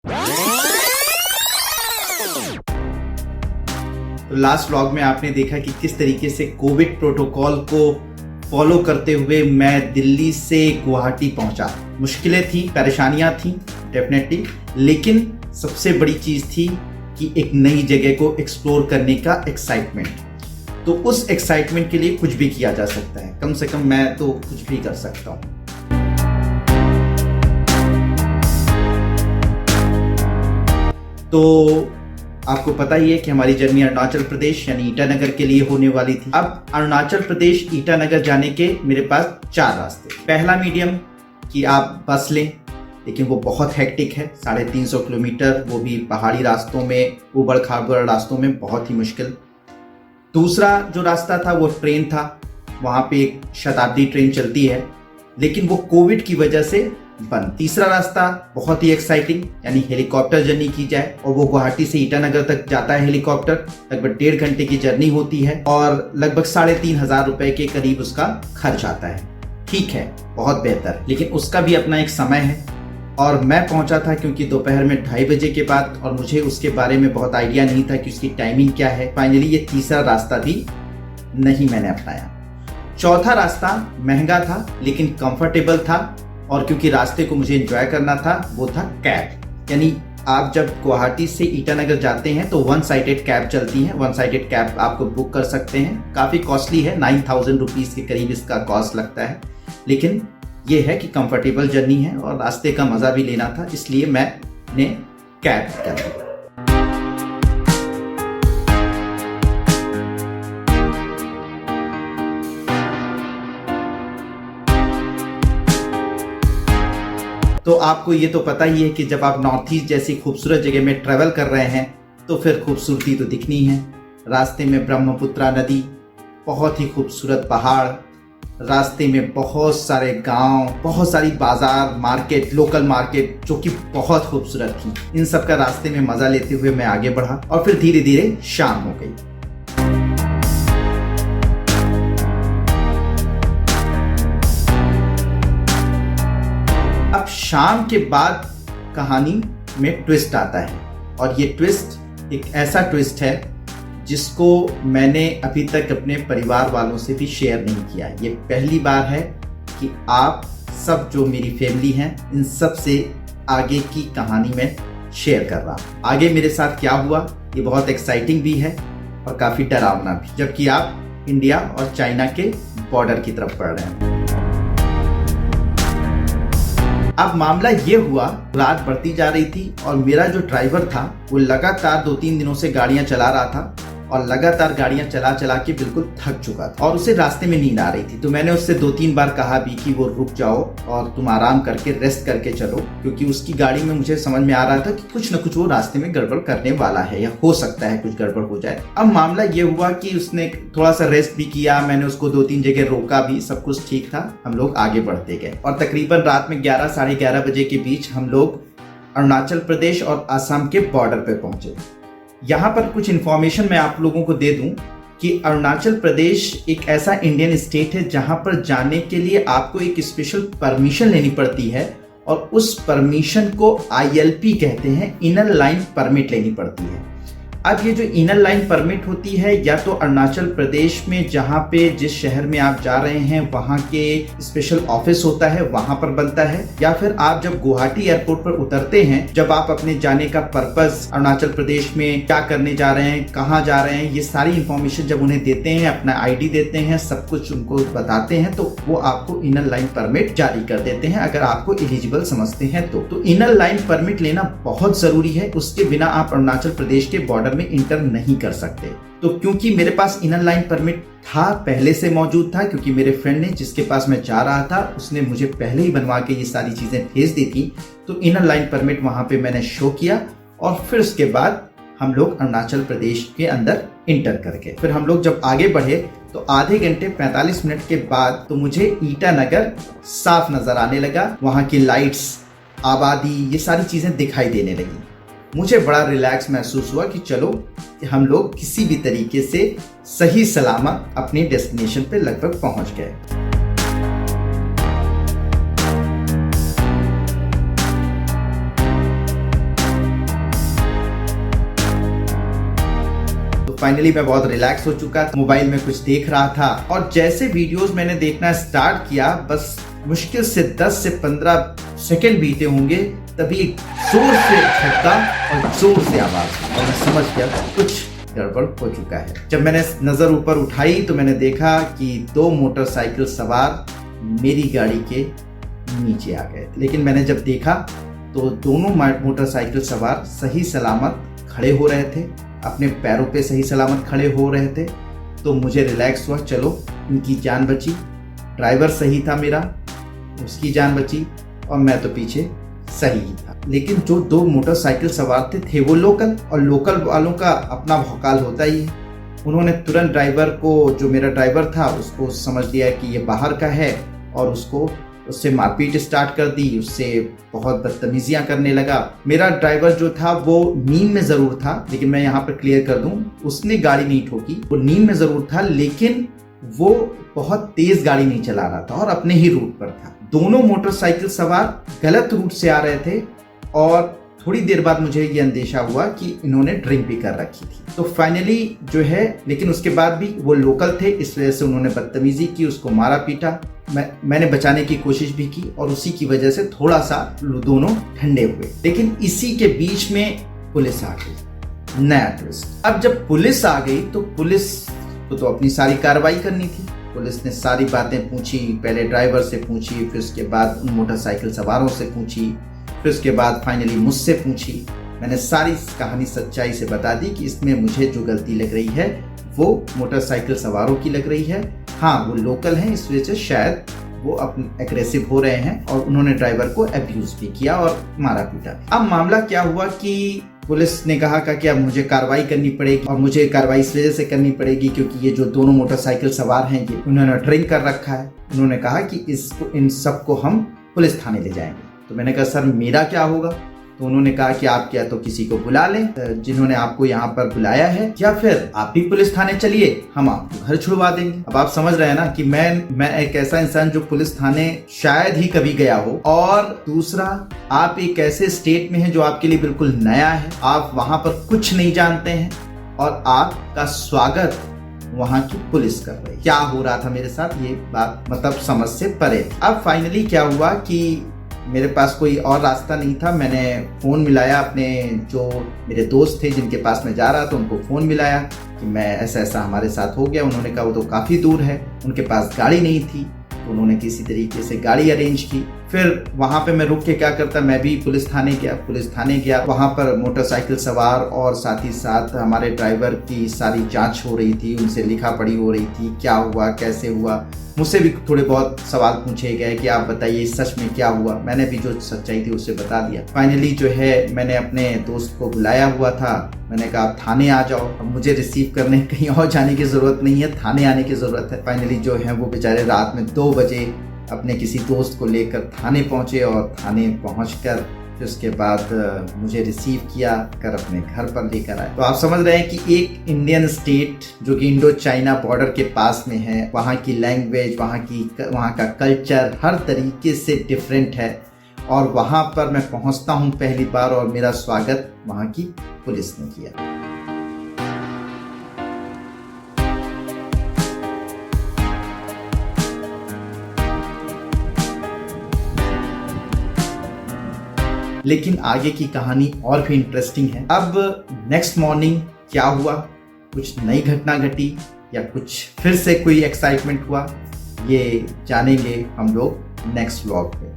तो last vlog में आपने देखा कि किस तरीके से कोविड प्रोटोकॉल को फॉलो करते हुए मैं दिल्ली से गुवाहाटी पहुंचा। मुश्किलें थी, परेशानियां थी डेफिनेटली, लेकिन सबसे बड़ी चीज थी कि एक नई जगह को एक्सप्लोर करने का एक्साइटमेंट। तो उस एक्साइटमेंट के लिए कुछ भी किया जा सकता है, कम से कम मैं तो कुछ भी कर सकता हूँ। तो आपको पता ही है कि हमारी जर्नी अरुणाचल प्रदेश यानी ईटानगर के लिए होने वाली थी। अब अरुणाचल प्रदेश ईटानगर जाने के मेरे पास 4 रास्ते। पहला मीडियम कि आप बस लें, लेकिन वो बहुत हेक्टिक है, 350 किलोमीटर, वो भी पहाड़ी रास्तों में, उबड़ खाबड़ रास्तों में, बहुत ही मुश्किल। दूसरा जो रास्ता था वो ट्रेन था, वहाँ पे एक शताब्दी ट्रेन चलती है, लेकिन वो कोविड की वजह से बंद। तीसरा रास्ता बहुत ही एक्साइटिंग, यानी हेलीकॉप्टर जर्नी की जाए, और वो गुवाहाटी से ईटानगर तक जाता है हेलीकॉप्टर। लगभग 1.5 घंटे की जर्नी होती है और लगभग 3,500 रुपए के करीब उसका खर्च आता है। ठीक है, बहुत बेहतर, लेकिन उसका भी अपना एक समय है। और मैं पहुंचा था क्योंकि दोपहर में 2:30 बजे के बाद, और मुझे उसके बारे में बहुत आइडिया नहीं था कि उसकी टाइमिंग क्या है। फाइनली ये तीसरा रास्ता भी नहीं मैंने अपनाया। चौथा रास्ता महंगा था लेकिन कंफर्टेबल था, और क्योंकि रास्ते को मुझे एंजॉय करना था, वो था कैब। यानी आप जब गुवाहाटी से ईटानगर जाते हैं तो 1 साइडेड कैब चलती है। 1 साइडेड कैब आपको बुक कर सकते हैं। काफ़ी कॉस्टली है, 9,000 रुपीज़ के करीब इसका कॉस्ट लगता है, लेकिन ये है कि कंफर्टेबल जर्नी है और रास्ते का मज़ा भी लेना था, इसलिए मैंने कैब कर दी। तो आपको ये तो पता ही है कि जब आप नॉर्थ ईस्ट जैसी खूबसूरत जगह में ट्रैवल कर रहे हैं तो फिर खूबसूरती तो दिखनी है। रास्ते में ब्रह्मपुत्रा नदी, बहुत ही खूबसूरत पहाड़, रास्ते में बहुत सारे गांव, बहुत सारी बाजार, मार्केट, लोकल मार्केट जो कि बहुत खूबसूरत थी। इन सब का रास्ते में मज़ा लेते हुए मैं आगे बढ़ा और फिर धीरे धीरे शाम हो गई। अब शाम के बाद कहानी में ट्विस्ट आता है, और ये ट्विस्ट एक ऐसा ट्विस्ट है जिसको मैंने अभी तक अपने परिवार वालों से भी शेयर नहीं किया। ये पहली बार है कि आप सब जो मेरी फैमिली हैं, इन सब से आगे की कहानी में शेयर कर रहा हूँ। आगे मेरे साथ क्या हुआ ये बहुत एक्साइटिंग भी है और काफ़ी डरावना भी, जबकि आप इंडिया और चाइना के बॉर्डर की तरफ बढ़ रहे हैं। अब मामला ये हुआ, रात बढ़ती जा रही थी और मेरा जो ड्राइवर था वो लगातार 2-3 दिनों से गाड़ियां चला रहा था, और लगातार गाड़ियां चला चला के बिल्कुल थक चुका था और उसे रास्ते में नींद आ रही थी। तो मैंने उससे 2-3 बार कहा भी कि वो रुक जाओ और तुम आराम करके रेस्ट करके चलो, क्योंकि उसकी गाड़ी में मुझे समझ में आ रहा था कि कुछ न कुछ वो रास्ते में गड़बड़ करने वाला है, या हो सकता है कुछ गड़बड़ हो जाए। अब मामला ये हुआ कि उसने थोड़ा सा रेस्ट भी किया, मैंने उसको 2-3 जगह रोका भी, सब कुछ ठीक था। हम लोग आगे बढ़ते गए और तकरीबन रात में 11, 11:30 बजे के बीच हम लोग अरुणाचल प्रदेश और असम के बॉर्डर पे पहुंचे। यहाँ पर कुछ इन्फॉर्मेशन मैं आप लोगों को दे दूं कि अरुणाचल प्रदेश एक ऐसा इंडियन स्टेट है जहाँ पर जाने के लिए आपको एक स्पेशल परमिशन लेनी पड़ती है, और उस परमिशन को ILP कहते हैं, इनर लाइन परमिट लेनी पड़ती है। अब ये जो इनर लाइन परमिट होती है, या तो अरुणाचल प्रदेश में जहाँ पे जिस शहर में आप जा रहे हैं वहाँ के स्पेशल ऑफिस होता है वहाँ पर बनता है, या फिर आप जब गुवाहाटी एयरपोर्ट पर उतरते हैं, जब आप अपने जाने का पर्पस अरुणाचल प्रदेश में क्या करने जा रहे हैं, कहाँ जा रहे हैं, ये सारी इंफॉर्मेशन जब उन्हें देते हैं, अपना ID देते हैं, सब कुछ उनको बताते हैं, तो वो आपको इनर लाइन परमिट जारी कर देते हैं अगर आपको एलिजिबल समझते हैं तो इनर लाइन परमिट लेना बहुत जरूरी है। उसके बिना आप अरुणाचल प्रदेश के बॉर्डर में इंटर नहीं कर सकते। तो क्योंकि मेरे पास इनर लाइन परमिट था, पहले से मौजूद था, क्योंकि मेरे फ्रेंड ने जिसके पास मैं जा रहा था उसने मुझे पहले ही बनवा के ये सारी चीजें भेज दी थी, तो इनर लाइन परमिट वहां पे मैंने शो किया, और फिर उसके बाद हम लोग अरुणाचल प्रदेश के अंदर इंटर करके फिर हम लोग जब आगे बढ़े तो आधे घंटे 45 मिनट के बाद तो मुझे ईटानगर साफ नजर आने लगा। वहां की लाइट्स, आबादी, ये सारी चीजें दिखाई देने लगी। मुझे बड़ा रिलैक्स महसूस हुआ कि चलो हम लोग किसी भी तरीके से सही सलामत अपने डेस्टिनेशन पे लगभग पहुंच गए। तो फाइनली मैं बहुत रिलैक्स हो चुका था, मोबाइल में कुछ देख रहा था और जैसे वीडियोस मैंने देखना स्टार्ट किया, बस मुश्किल से 10 से 15 सेकंड बीते होंगे, तभी एक जोर से झटका और जोर से आवाज और मैं समझ गया कुछ गड़बड़ हो चुका है। जब मैंने नजर ऊपर उठाई तो मैंने देखा कि 2 मोटरसाइकिल सवार मेरी गाड़ी के नीचे आ गए। लेकिन मैंने जब देखा तो दोनों मोटरसाइकिल सवार सही सलामत खड़े हो रहे थे, अपने पैरों पे सही सलामत खड़े हो रहे थे। तो मुझे रिलैक्स हुआ, चलो इनकी जान बची, ड्राइवर सही था मेरा, उसकी जान बची और मैं तो पीछे सही ही था। लेकिन जो 2 मोटरसाइकिल सवार थे वो लोकल, और लोकल वालों का अपना भौकाल होता ही है। उन्होंने तुरंत ड्राइवर को, जो मेरा ड्राइवर था, उसको समझ लिया कि ये बाहर का है और उससे मारपीट स्टार्ट कर दी, उससे बहुत बदतमीजियां करने लगा। मेरा ड्राइवर जो था वो नींद में जरूर था, लेकिन मैं यहाँ पर क्लियर कर दूं, उसने गाड़ी नहीं ठोकी, वो नींद में जरूर था, लेकिन वो बहुत तेज गाड़ी नहीं चला रहा था और अपने ही रूट पर था। दोनों मोटरसाइकिल सवार गलत रूट से आ रहे थे और थोड़ी देर बाद मुझे ये अंदेशा हुआ कि इन्होंने ड्रिंक भी कर रखी थी। तो फाइनली जो है, लेकिन उसके बाद भी वो लोकल थे, इस वजह से उन्होंने बदतमीजी की, उसको मारा पीटा। मैंने बचाने की कोशिश भी की और उसी की वजह से थोड़ा सा दोनों ठंडे हुए। लेकिन इसी के बीच में पुलिस आ गई, नया ट्विस्ट। अब जब पुलिस आ गई तो पुलिस को तो अपनी सारी कार्रवाई करनी थी। पुलिस ने सारी बातें पूछी, पहले ड्राइवर से पूछी, फिर उसके बाद उन मोटरसाइकिल सवारों से पूछी, फिर उसके बाद फाइनली मुझसे पूछी। मैंने सारी कहानी सच्चाई से बता दी कि इसमें मुझे जो गलती लग रही है वो मोटरसाइकिल सवारों की लग रही है। हाँ, वो लोकल हैं, इस वजह से शायद वो अपने एग्रेसिव हो रहे हैं और उन्होंने ड्राइवर को अब्यूज भी किया और मारा पीटा। अब मामला क्या हुआ कि पुलिस ने कहा कि अब मुझे कार्रवाई करनी पड़ेगी, और मुझे कार्रवाई इस वजह से करनी पड़ेगी क्योंकि ये जो दोनों मोटरसाइकिल सवार हैं ये उन्होंने ड्रिंक कर रखा है। उन्होंने कहा कि इन सबको हम पुलिस थाने ले जाएंगे। तो मैंने कहा सर मेरा क्या होगा? तो उन्होंने कहा कि आप क्या तो किसी को बुला लें जिन्होंने आपको यहाँ पर बुलाया है, या फिर आप भी पुलिस थाने चलिए, हम आपको घर छुड़वा देंगे। अब आप समझ रहे हैं ना कि मैं एक ऐसा इंसान जो पुलिस थाने शायद ही कभी गया हो, और दूसरा आप एक ऐसे स्टेट में हैं जो आपके लिए बिल्कुल नया है, आप वहां पर कुछ नहीं जानते हैं और आपका स्वागत वहां की पुलिस कर रही है। क्या हो रहा था मेरे साथ, ये बात मतलब समझ से परे थी। अब फाइनली क्या हुआ कि मेरे पास कोई और रास्ता नहीं था। मैंने फ़ोन मिलाया, अपने जो मेरे दोस्त थे जिनके पास मैं जा रहा था उनको फ़ोन मिलाया कि मैं ऐसा हमारे साथ हो गया। उन्होंने कहा वो तो काफ़ी दूर है, उनके पास गाड़ी नहीं थी, तो उन्होंने किसी तरीके से गाड़ी अरेंज की। फिर वहाँ पे मैं रुक के क्या करता, मैं भी पुलिस थाने गया। वहाँ पर मोटरसाइकिल सवार और साथ ही साथ हमारे ड्राइवर की सारी जांच हो रही थी, उनसे लिखा पढ़ी हो रही थी, क्या हुआ कैसे हुआ। मुझसे भी थोड़े बहुत सवाल पूछे गए कि आप बताइए सच में क्या हुआ। मैंने भी जो सच्चाई थी उससे बता दिया। फाइनली जो है मैंने अपने दोस्त को बुलाया हुआ था, मैंने कहा आप थाने आ जाओ, अब मुझे रिसीव करने कहीं और जाने की ज़रूरत नहीं है, थाने आने की ज़रूरत है। फाइनली जो है वो बेचारे रात में 2 बजे अपने किसी दोस्त को लेकर थाने पहुंचे और थाने पहुंचकर फिर उसके बाद मुझे रिसीव किया कर अपने घर पर लेकर आए। तो आप समझ रहे हैं कि एक इंडियन स्टेट जो कि इंडो चाइना बॉर्डर के पास में है, वहाँ की लैंग्वेज, वहाँ का कल्चर हर तरीके से डिफरेंट है, और वहाँ पर मैं पहुँचता हूँ पहली बार और मेरा स्वागत वहाँ की पुलिस ने किया। लेकिन आगे की कहानी और भी इंटरेस्टिंग है। अब नेक्स्ट मॉर्निंग क्या हुआ, कुछ नई घटना घटी या कुछ फिर से कोई एक्साइटमेंट हुआ, ये जानेंगे हम लोग नेक्स्ट व्लॉग में।